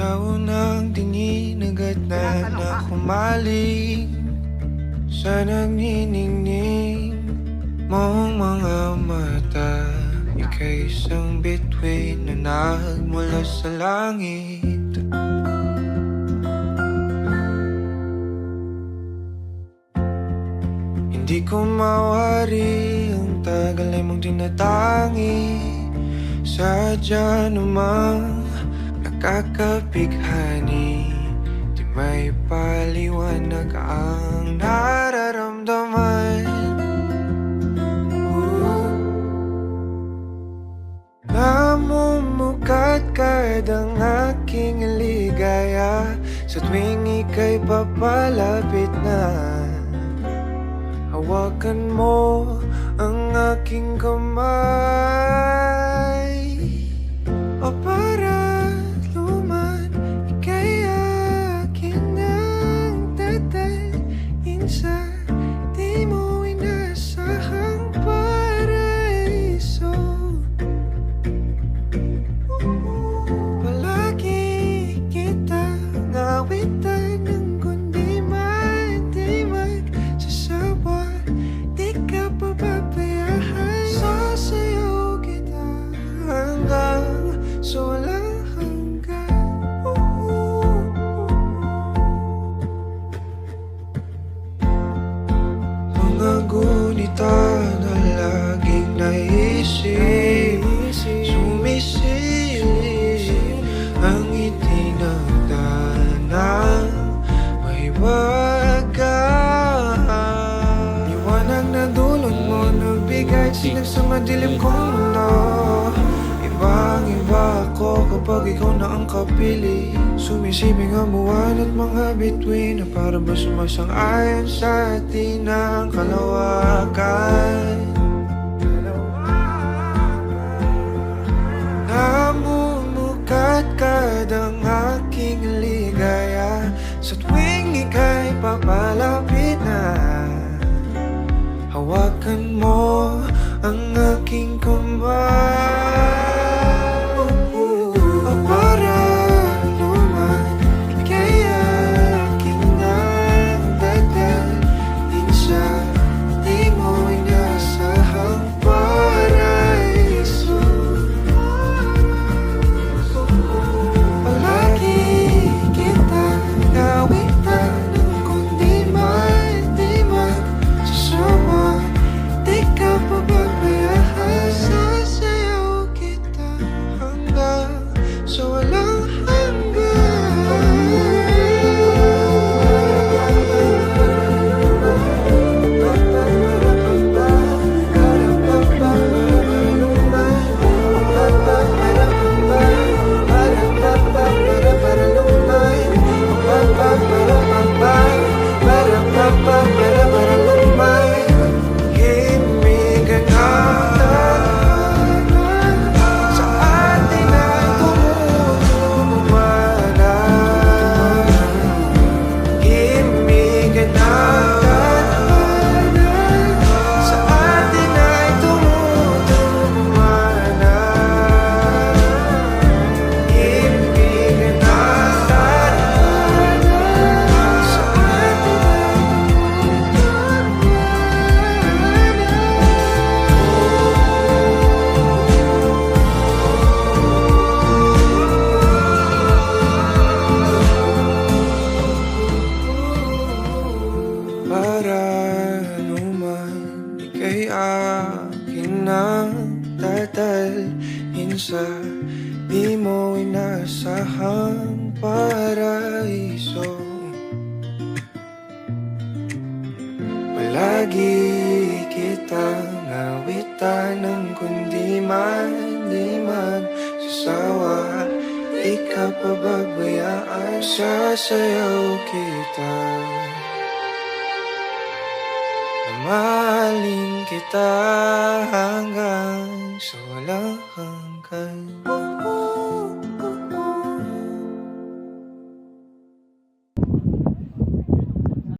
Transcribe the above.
Sa unang tingin agad na humaling sa nagniningning mong mga mata. Ika'y isang bituin na nagmula sa langit. Hindi ko mawari ang tagal ay mong tinatangi. Sadya namang nakakapighani, di may paliwanag ang nararamdaman. Namumukat kadang aking ligaya sa tuwing ika'y papalapit na. Hawakan mo ang aking kamay, o para luman, ika'y akin ang tatalin sa di mo inasahang paraiso. Palagi kitang awitan ng kundi di magsasawa. Di ka pababayaan, sasayaw kita hanggang sa walang hanggan. Mga gunita na laging naisip, sumisilip ang ngiti ng tanang mahiwagaan. Liwanag na dulot mo, nagbigay sinag sa madilim kong mundo. Ibang-iba ako kapag ikaw na ang kapili. Sumisibing ang buwan at mga bituin na para ba sumasang-ayon sa atin ang kalawakan. Namumukat kadang aking ligaya sa tuwing ika'y papalapit na. Hawakan mo ang aking kamay, o para luman, ika'y aking nang dadalhin sa di mo inasahang paraiso. Palagi kitang awitan ng kundi di magsasawa. Di ka pababayaan, sasayaw kita hanggang sa walang akin ang tatalhin sa di mo inasahang paraiso. Palagi kitang awitan ng kundi di magsasawa. Di ka pababayaan, sasayaw kita. Mahalin kita hanggang sa walang hanggan.